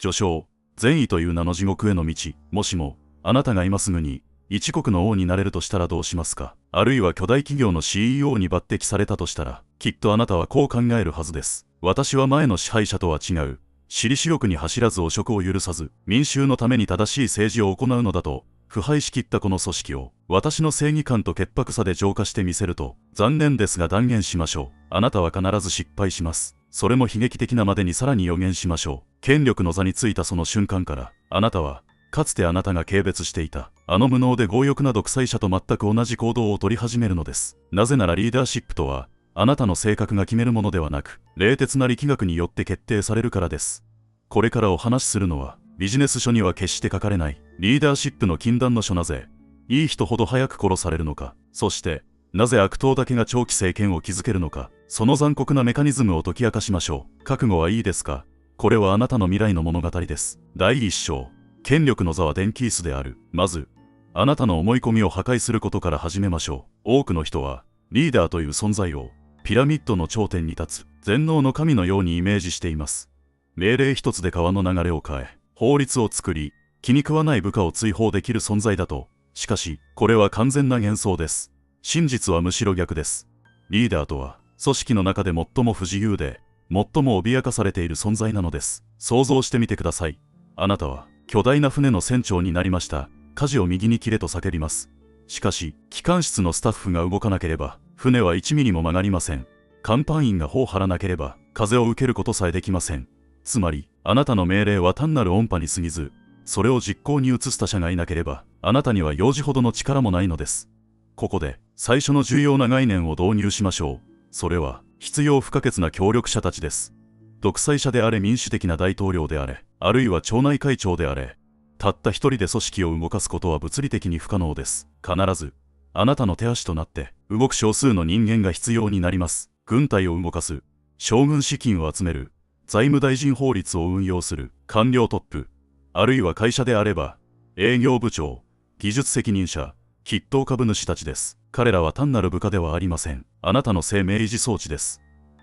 序章、善意という名の地獄への道。もしも、あなたが今すぐに、一国の王になれるとしたらどうしますか？あるいは巨大企業の CEO に抜擢されたとしたら、きっとあなたはこう考えるはずです。私は前の支配者とは違う。私利私欲に走らず汚職を許さず、民衆のために正しい政治を行うのだと、腐敗しきったこの組織を、私の正義感と潔白さで浄化してみせると、残念ですが断言しましょう。あなたは必ず失敗します。それも悲劇的なまでにさらに予言しましょう。権力の座についたその瞬間から、あなたは、かつてあなたが軽蔑していた、あの無能で強欲な独裁者と全く同じ行動を取り始めるのです。なぜならリーダーシップとは、あなたの性格が決めるものではなく、冷徹な力学によって決定されるからです。これからお話しするのは、ビジネス書には決して書かれない、リーダーシップの禁断の書。なぜ、いい人ほど早く殺されるのか、そして、なぜ悪党だけが長期政権を築けるのか、その残酷なメカニズムを解き明かしましょう。覚悟はいいですか？これはあなたの未来の物語です。第一章、権力の座は電気椅子である。まず、あなたの思い込みを破壊することから始めましょう。多くの人は、リーダーという存在を、ピラミッドの頂点に立つ、全能の神のようにイメージしています。命令一つで川の流れを変え、法律を作り、気に食わない部下を追放できる存在だと。しかし、これは完全な幻想です。真実はむしろ逆です。リーダーとは、組織の中で最も不自由で、最も脅かされている存在なのです。想像してみてください。あなたは、巨大な船の船長になりました。舵を右に切れと叫びます。しかし、機関室のスタッフが動かなければ、船は1ミリも曲がりません。甲板員が帆を張らなければ、風を受けることさえできません。つまり、あなたの命令は単なる音波に過ぎず、それを実行に移す他者がいなければ、あなたには幼児ほどの力もないのです。ここで、最初の重要な概念を導入しましょう。それは、必要不可欠な協力者たちです。独裁者であれ民主的な大統領であれ、あるいは町内会長であれ、たった一人で組織を動かすことは物理的に不可能です。必ず、あなたの手足となって、動く少数の人間が必要になります。軍隊を動かす、将軍資金を集める、財務大臣法律を運用する、官僚トップ、あるいは会社であれば、営業部長、技術責任者、筆頭株主たちです。彼らは単なる部下ではありません。あなたの生命維持装置です。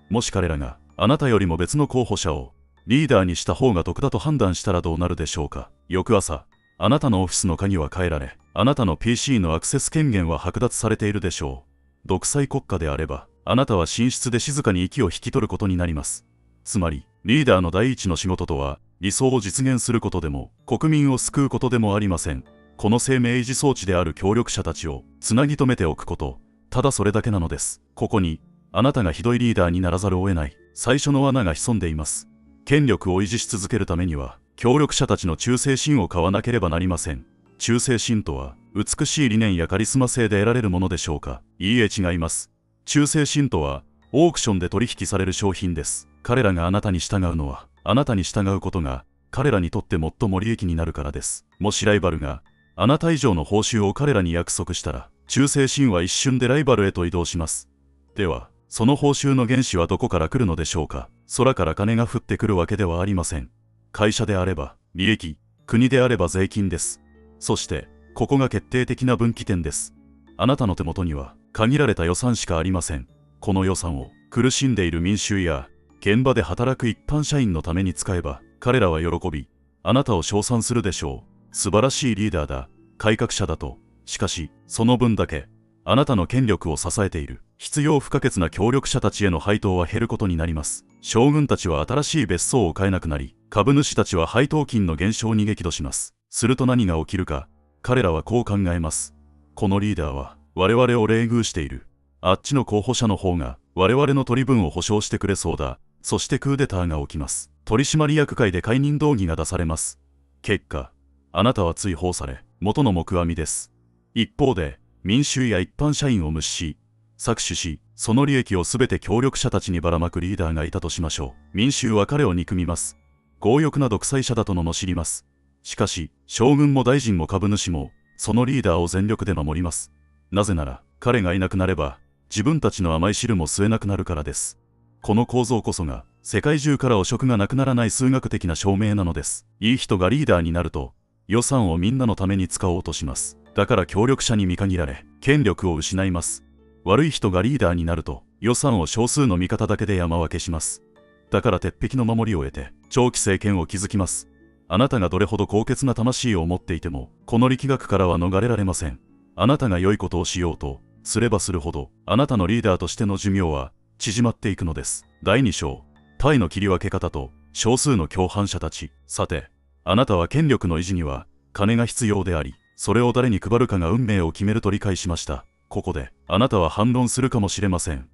もし彼らが、あなたよりも別の候補者を、リーダーにした方が得だと判断したらどうなるでしょうか。翌朝、あなたのオフィスの鍵は変えられ、あなたの PC のアクセス権限は剥奪されているでしょう。独裁国家であれば、あなたは寝室で静かに息を引き取ることになります。つまり、リーダーの第一の仕事とは、理想を実現することでも、国民を救うことでもありません。この生命維持装置である協力者たちを、つなぎ止めておくこと、ただそれだけなのです。ここに、あなたがひどいリーダーにならざるを得ない、最初の罠が潜んでいます。権力を維持し続けるためには、協力者たちの忠誠心を買わなければなりません。忠誠心とは、美しい理念やカリスマ性で得られるものでしょうか。いいえ、違います。忠誠心とは、オークションで取引される商品です。彼らがあなたに従うのは、あなたに従うことが、彼らにとって最も利益になるからです。もしライバルが、あなた以上の報酬を彼らに約束したら、忠誠心は一瞬でライバルへと移動します。では、その報酬の原資はどこから来るのでしょうか。空から金が降ってくるわけではありません。会社であれば、利益、国であれば税金です。そして、ここが決定的な分岐点です。あなたの手元には、限られた予算しかありません。この予算を、苦しんでいる民衆や、現場で働く一般社員のために使えば、彼らは喜び、あなたを称賛するでしょう。素晴らしいリーダーだ、改革者だと。しかし、その分だけ、あなたの権力を支えている、必要不可欠な協力者たちへの配当は減ることになります。将軍たちは新しい別荘を買えなくなり、株主たちは配当金の減少に激怒します。すると何が起きるか、彼らはこう考えます。このリーダーは、我々を冷遇している。あっちの候補者の方が、我々の取り分を保証してくれそうだ。そしてクーデターが起きます。取締役会で解任動議が出されます。結果、あなたは追放され、元の木阿弥です。一方で、民衆や一般社員を無視し、搾取し、その利益をすべて協力者たちにばらまくリーダーがいたとしましょう。民衆は彼を憎みます。強欲な独裁者だと罵ります。しかし、将軍も大臣も株主も、そのリーダーを全力で守ります。なぜなら、彼がいなくなれば、自分たちの甘い汁も吸えなくなるからです。この構造こそが、世界中から汚職がなくならない数学的な証明なのです。いい人がリーダーになると、予算をみんなのために使おうとします。だから協力者に見限られ、権力を失います。悪い人がリーダーになると、予算を少数の味方だけで山分けします。だから鉄壁の守りを得て、長期政権を築きます。あなたがどれほど高潔な魂を持っていても、この力学からは逃れられません。あなたが良いことをしようとすればするほど、あなたのリーダーとしての寿命は縮まっていくのです。第2章、パイの切り分け方と少数の共犯者たち。さて、あなたは権力の維持には金が必要であり、それを誰に配るかが運命を決めると理解しました。ここで、あなたは反論するかもしれません。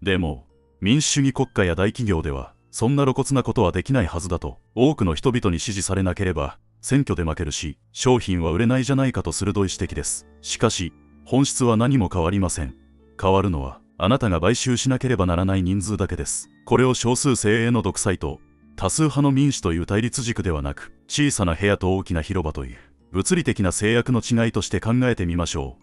でも、民主主義国家や大企業では、そんな露骨なことはできないはずだと、多くの人々に支持されなければ、選挙で負けるし、商品は売れないじゃないかと鋭い指摘です。しかし、本質は何も変わりません。変わるのは、あなたが買収しなければならない人数だけです。これを少数精鋭の独裁と、多数派の民主という対立軸ではなく、小さな部屋と大きな広場という、物理的な制約の違いとして考えてみましょ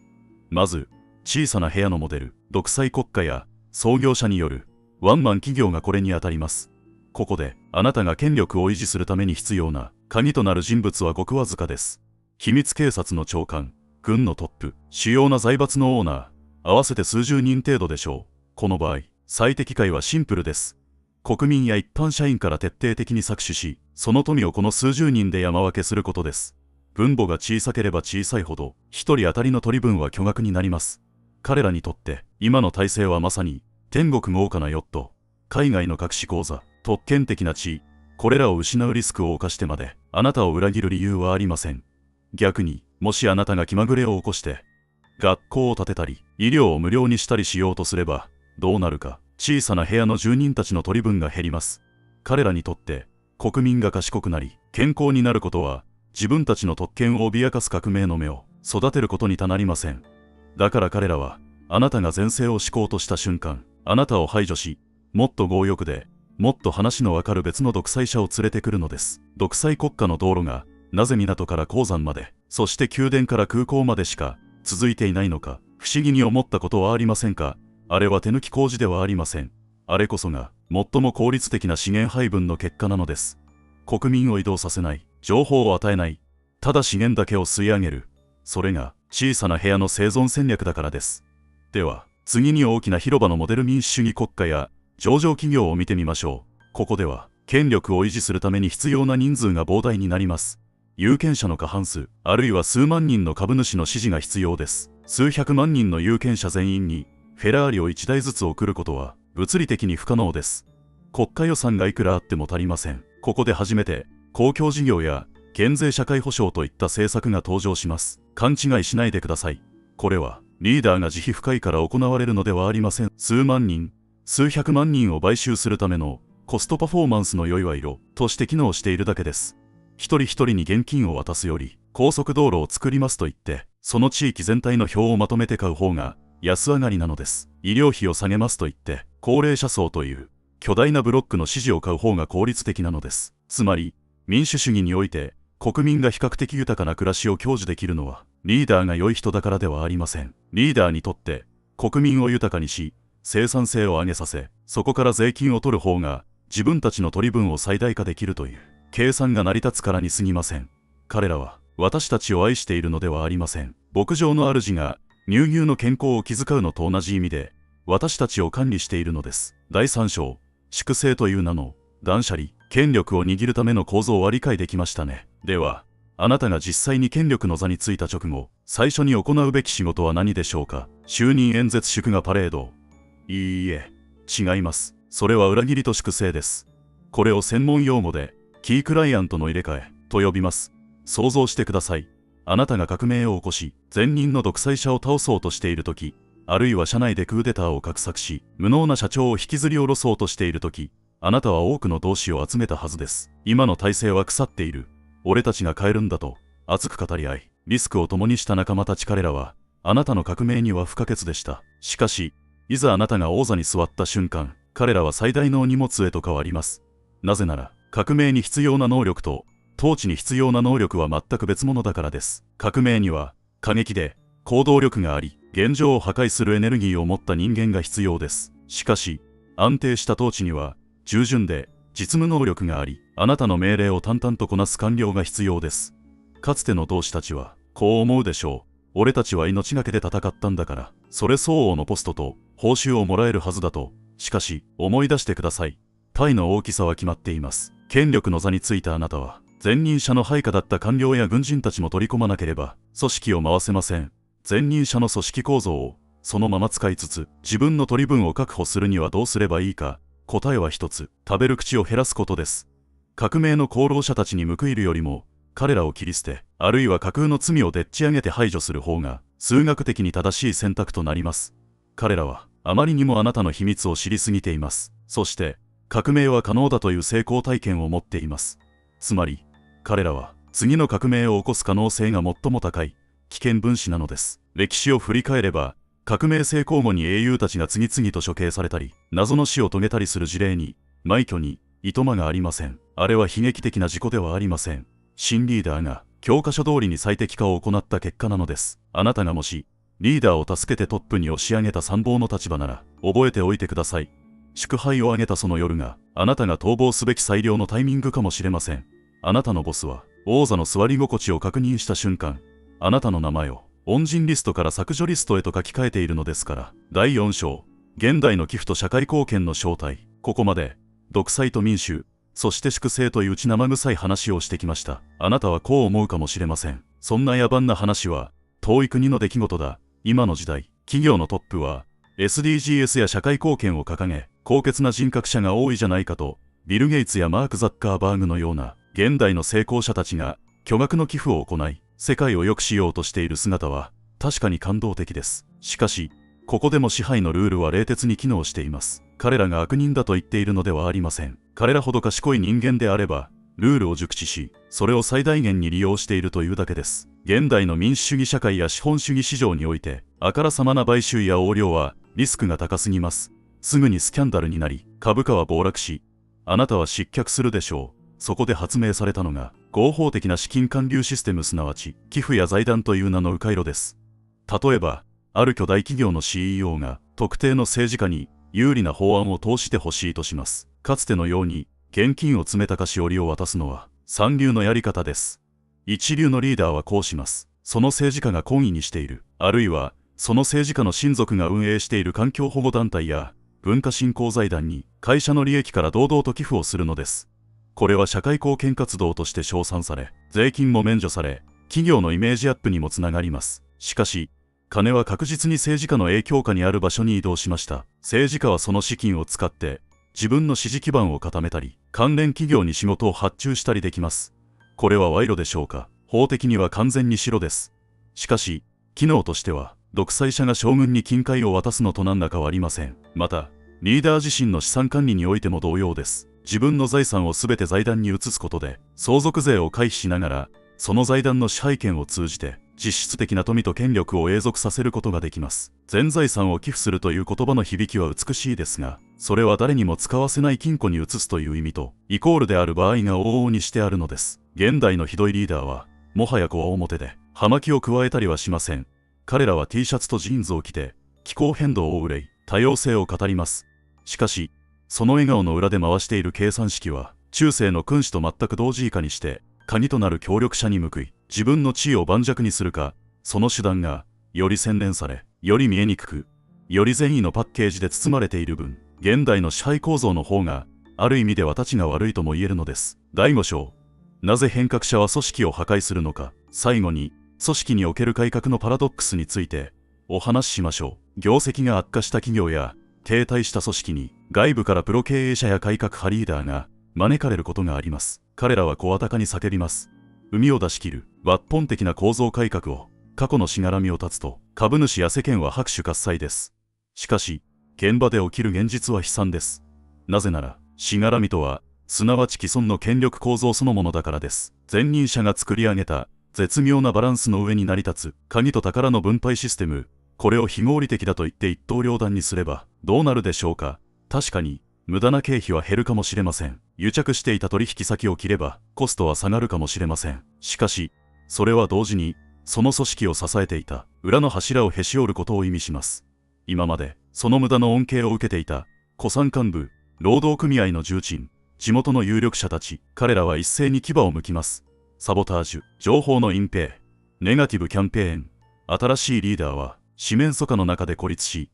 う。まず、小さな部屋のモデル、独裁国家や創業者によるワンマン企業がこれにあたります。ここで、あなたが権力を維持するために必要な鍵となる人物はごくわずかです。秘密警察の長官、軍のトップ、主要な財閥のオーナー、合わせて数十人程度でしょう。この場合、最適解はシンプルです。国民や一般社員から徹底的に搾取し、その富をこの数十人で山分けすることです。分母が小さければ小さいほど、一人当たりの取り分は巨額になります。彼らにとって、今の体制はまさに、天国豪華なヨット、海外の隠し口座、特権的な地位、これらを失うリスクを冒してまで、あなたを裏切る理由はありません。逆に、もしあなたが気まぐれを起こして、学校を建てたり、医療を無料にしたりしようとすれば、どうなるか。小さな部屋の住人たちの取り分が減ります。彼らにとって、国民が賢くなり、健康になることは、自分たちの特権を脅かす革命の芽を育てることに他なりません。だから彼らは、あなたが前世を敷こうとした瞬間、あなたを排除し、もっと強欲で、もっと話のわかる別の独裁者を連れてくるのです。独裁国家の道路が、なぜ港から鉱山まで、そして宮殿から空港までしか続いていないのか、不思議に思ったことはありませんか？あれは手抜き工事ではありません。あれこそが、最も効率的な資源配分の結果なのです。国民を移動させない、情報を与えない、ただ資源だけを吸い上げる。それが、小さな部屋の生存戦略だからです。では、次に大きな広場のモデル民主主義国家や、上場企業を見てみましょう。ここでは、権力を維持するために必要な人数が膨大になります。有権者の過半数、あるいは数万人の株主の支持が必要です。数百万人の有権者全員に、フェラーリを1台ずつ送ることは物理的に不可能です。国家予算がいくらあっても足りません。ここで初めて公共事業や減税社会保障といった政策が登場します。勘違いしないでください。これはリーダーが慈悲深いから行われるのではありません。数万人、数百万人を買収するためのコストパフォーマンスの良い賄賂として機能しているだけです。一人一人に現金を渡すより高速道路を作りますと言ってその地域全体の票をまとめて買う方が安上がりなのです。医療費を下げますと言って、高齢者層という巨大なブロックの支持を買う方が効率的なのです。つまり、民主主義において、国民が比較的豊かな暮らしを享受できるのは、リーダーが良い人だからではありません。リーダーにとって、国民を豊かにし、生産性を上げさせ、そこから税金を取る方が、自分たちの取り分を最大化できるという、計算が成り立つからに過ぎません。彼らは、私たちを愛しているのではありません。牧場の主が、乳牛の健康を気遣うのと同じ意味で、私たちを管理しているのです。第3章、粛清という名の断捨離、権力を握るための構造は理解できましたね。では、あなたが実際に権力の座についた直後、最初に行うべき仕事は何でしょうか？就任演説祝賀パレード。いいえ、違います。それは裏切りと粛清です。これを専門用語で、キークライアントの入れ替えと呼びます。想像してください。あなたが革命を起こし、前任の独裁者を倒そうとしているとき、あるいは社内でクーデターを画策し、無能な社長を引きずり下ろそうとしているとき、あなたは多くの同志を集めたはずです。今の体制は腐っている。俺たちが変えるんだと、熱く語り合い、リスクを共にした仲間たち彼らは、あなたの革命には不可欠でした。しかし、いざあなたが王座に座った瞬間、彼らは最大の荷物へと変わります。なぜなら、革命に必要な能力と、統治に必要な能力は全く別物だからです。革命には過激で行動力があり、現状を破壊するエネルギーを持った人間が必要です。しかし、安定した統治には従順で実務能力があり、あなたの命令を淡々とこなす官僚が必要です。かつての同志たちはこう思うでしょう。俺たちは命がけで戦ったんだから、それ相応のポストと報酬をもらえるはずだと。しかし、思い出してください。パイの大きさは決まっています。権力の座についたあなたは、前任者の配下だった官僚や軍人たちも取り込まなければ組織を回せません。前任者の組織構造をそのまま使いつつ自分の取り分を確保するにはどうすればいいか。答えは一つ、食べる口を減らすことです。革命の功労者たちに報いるよりも彼らを切り捨て、あるいは架空の罪をでっち上げて排除する方が数学的に正しい選択となります。彼らはあまりにもあなたの秘密を知りすぎています。そして革命は可能だという成功体験を持っています。つまり彼らは次の革命を起こす可能性が最も高い危険分子なのです。歴史を振り返れば革命成功後に英雄たちが次々と処刑されたり謎の死を遂げたりする事例に枚挙にいとまがありません。あれは悲劇的な事故ではありません。新リーダーが教科書通りに最適化を行った結果なのです。あなたがもしリーダーを助けてトップに押し上げた参謀の立場なら覚えておいてください。祝杯を挙げたその夜があなたが逃亡すべき最良のタイミングかもしれません。あなたのボスは王座の座り心地を確認した瞬間、あなたの名前を恩人リストから削除リストへと書き換えているのですから。第4章、現代の寄付と社会貢献の正体。ここまで独裁と民主、そして粛清という血生臭い話をしてきました。あなたはこう思うかもしれません。そんな野蛮な話は遠い国の出来事だ。今の時代、企業のトップは SDGs や社会貢献を掲げ、高潔な人格者が多いじゃないかと、ビル・ゲイツやマーク・ザッカーバーグのような現代の成功者たちが巨額の寄付を行い、世界を良くしようとしている姿は確かに感動的です。しかし、ここでも支配のルールは冷徹に機能しています。彼らが悪人だと言っているのではありません。彼らほど賢い人間であれば、ルールを熟知し、それを最大限に利用しているというだけです。現代の民主主義社会や資本主義市場において、あからさまな買収や横領はリスクが高すぎます。すぐにスキャンダルになり、株価は暴落し、あなたは失脚するでしょう。そこで発明されたのが、合法的な資金還流システム、すなわち、寄付や財団という名の迂回路です。例えば、ある巨大企業の CEO が、特定の政治家に有利な法案を通してほしいとします。かつてのように、現金を詰めた菓子折りを渡すのは、三流のやり方です。一流のリーダーはこうします。その政治家が懇意にしている、あるいは、その政治家の親族が運営している環境保護団体や、文化振興財団に、会社の利益から堂々と寄付をするのです。これは社会貢献活動として称賛され、税金も免除され、企業のイメージアップにもつながります。しかし、金は確実に政治家の影響下にある場所に移動しました。政治家はその資金を使って、自分の支持基盤を固めたり、関連企業に仕事を発注したりできます。これは賄賂でしょうか。法的には完全に白です。しかし、機能としては、独裁者が将軍に金塊を渡すのと何ら変わりません。また、リーダー自身の資産管理においても同様です。自分の財産をすべて財団に移すことで、相続税を回避しながら、その財団の支配権を通じて、実質的な富と権力を永続させることができます。全財産を寄付するという言葉の響きは美しいですが、それは誰にも使わせない金庫に移すという意味と、イコールである場合が往々にしてあるのです。現代のひどいリーダーは、もはやこわ表で、葉巻を加えたりはしません。彼らは T シャツとジーンズを着て、気候変動を憂い、多様性を語ります。しかし、その笑顔の裏で回している計算式は、中世の君主と全く同時以下にして、鍵となる協力者に報い、自分の地位を盤石にするか、その手段が、より洗練され、より見えにくく、より善意のパッケージで包まれている分、現代の支配構造の方が、ある意味ではたちが悪いとも言えるのです。第5章。なぜ変革者は組織を破壊するのか。最後に、組織における改革のパラドックスについて、お話ししましょう。業績が悪化した企業や、停滞した組織に、外部からプロ経営者や改革派リーダーが、招かれることがあります。彼らは声高に叫びます。膿を出し切る、抜本的な構造改革を、過去のしがらみを断つと、株主や世間は拍手喝采です。しかし、現場で起きる現実は悲惨です。なぜなら、しがらみとは、すなわち既存の権力構造そのものだからです。前任者が作り上げた、絶妙なバランスの上に成り立つ、鍵と宝の分配システム、これを非合理的だと言って一刀両断にすれば、どうなるでしょうか。確かに、無駄な経費は減るかもしれません。癒着していた取引先を切れば、コストは下がるかもしれません。しかし、それは同時に、その組織を支えていた、裏の柱をへし折ることを意味します。今まで、その無駄の恩恵を受けていた、古参幹部、労働組合の重鎮、地元の有力者たち、彼らは一斉に牙を剥きます。サボタージュ、情報の隠蔽、ネガティブキャンペーン、新しいリーダーは、四面楚歌の中で孤立し、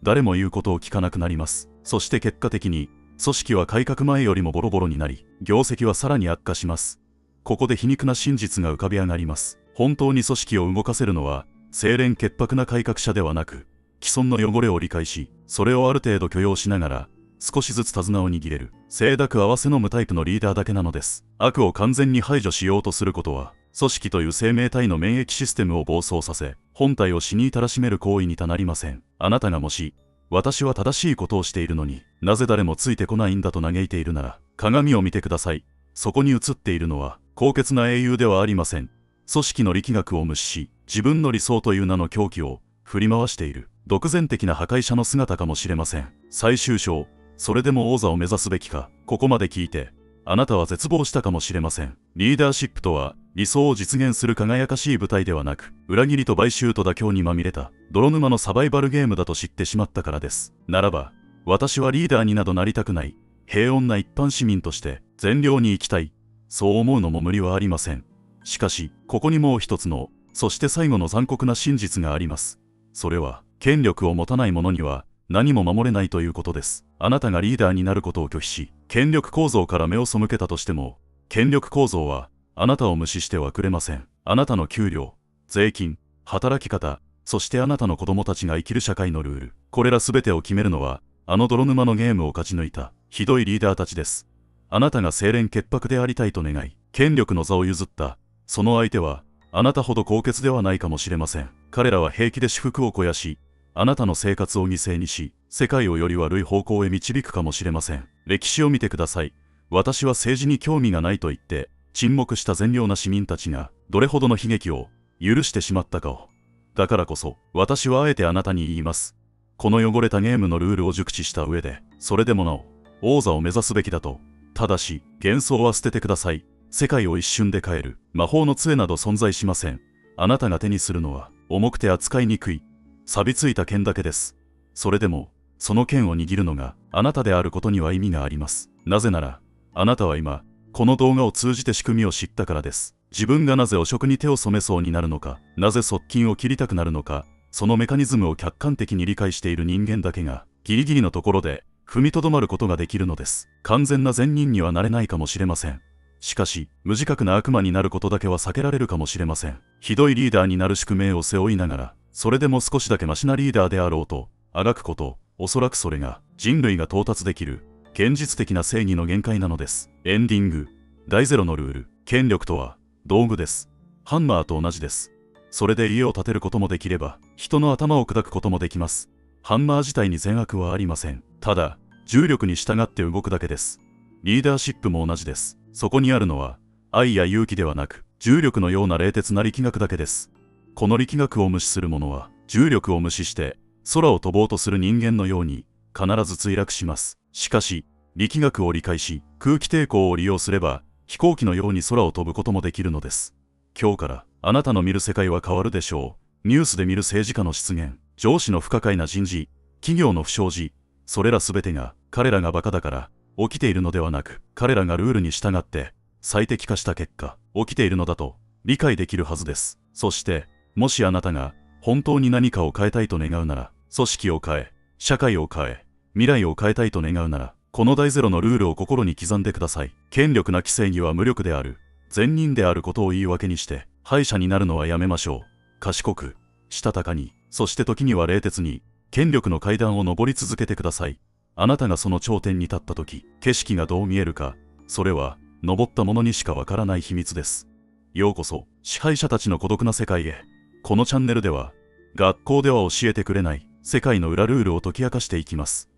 誰も言うことを聞かなくなります。そして結果的に、組織は改革前よりもボロボロになり、業績はさらに悪化します。ここで皮肉な真実が浮かび上がります。本当に組織を動かせるのは、清廉潔白な改革者ではなく、既存の汚れを理解し、それをある程度許容しながら、少しずつ手綱を握れる、清濁合わせ飲むタイプのリーダーだけなのです。悪を完全に排除しようとすることは、組織という生命体の免疫システムを暴走させ、本体を死に至らしめる行為に他なりません。あなたがもし、私は正しいことをしているのになぜ誰もついてこないんだと嘆いているなら、鏡を見てください。そこに映っているのは高潔な英雄ではありません。組織の力学を無視し、自分の理想という名の狂気を振り回している独善的な破壊者の姿かもしれません。最終章、それでも王座を目指すべきか。ここまで聞いてあなたは絶望したかもしれません。リーダーシップとは理想を実現する輝かしい舞台ではなく、裏切りと買収と妥協にまみれた泥沼のサバイバルゲームだと知ってしまったからです。ならば私はリーダーになどなりたくない。平穏な一般市民として善良に生きたい。そう思うのも無理はありません。しかしここにもう一つの、そして最後の残酷な真実があります。それは権力を持たない者には何も守れないということです。あなたがリーダーになることを拒否し、権力構造から目を背けたとしても、権力構造はあなたを無視してはくれません。あなたの給料、税金、働き方、そしてあなたの子供たちが生きる社会のルール、これら全てを決めるのは、あの泥沼のゲームを勝ち抜いたひどいリーダーたちです。あなたが清廉潔白でありたいと願い、権力の座を譲った、その相手は、あなたほど高潔ではないかもしれません。彼らは平気で私腹を肥やし、あなたの生活を犠牲にし、世界をより悪い方向へ導くかもしれません。歴史を見てください。私は政治に興味がないと言って、沈黙した善良な市民たちが、どれほどの悲劇を許してしまったかを。だからこそ、私はあえてあなたに言います。この汚れたゲームのルールを熟知した上で、それでもなお、王座を目指すべきだと。ただし、幻想は捨ててください。世界を一瞬で変える魔法の杖など存在しません。あなたが手にするのは、重くて扱いにくい、錆びついた剣だけです。それでも、その剣を握るのがあなたであることには意味があります。なぜなら、あなたは今、この動画を通じて仕組みを知ったからです。自分がなぜ汚職に手を染めそうになるのか、なぜ側近を切りたくなるのか、そのメカニズムを客観的に理解している人間だけが、ギリギリのところで踏みとどまることができるのです。完全な善人にはなれないかもしれません。しかし、無自覚な悪魔になることだけは避けられるかもしれません。ひどいリーダーになる宿命を背負いながら、それでも少しだけマシなリーダーであろうと、あがくこと、おそらくそれが人類が到達できる現実的な正義の限界なのです。エンディング。大ゼロのルール。権力とは道具です。ハンマーと同じです。それで家を建てることもできれば、人の頭を砕くこともできます。ハンマー自体に善悪はありません。ただ、重力に従って動くだけです。リーダーシップも同じです。そこにあるのは、愛や勇気ではなく、重力のような冷徹な力学だけです。この力学を無視する者は、重力を無視して、空を飛ぼうとする人間のように、必ず墜落します。しかし、力学を理解し、空気抵抗を利用すれば、飛行機のように空を飛ぶこともできるのです。今日から、あなたの見る世界は変わるでしょう。ニュースで見る政治家の失言、上司の不可解な人事、企業の不祥事、それらすべてが、彼らがバカだから、起きているのではなく、彼らがルールに従って、最適化した結果、起きているのだと、理解できるはずです。そして、もしあなたが、本当に何かを変えたいと願うなら、組織を変え、社会を変え、未来を変えたいと願うなら、この大ゼロのルールを心に刻んでください。権力なき正義は無力である。善人であることを言い訳にして、敗者になるのはやめましょう。賢く、したたかに、そして時には冷徹に、権力の階段を上り続けてください。あなたがその頂点に立った時、景色がどう見えるか、それは、登った者にしかわからない秘密です。ようこそ、支配者たちの孤独な世界へ。このチャンネルでは、学校では教えてくれない世界の裏ルールを解き明かしていきます。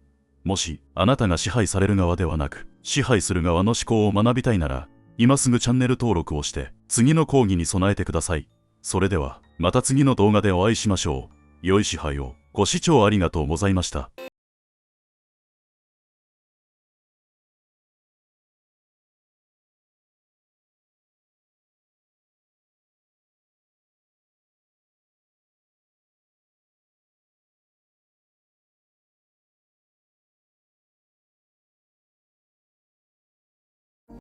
もし、あなたが支配される側ではなく、支配する側の思考を学びたいなら、今すぐチャンネル登録をして、次の講義に備えてください。それでは、また次の動画でお会いしましょう。良い支配を。ご視聴ありがとうございました。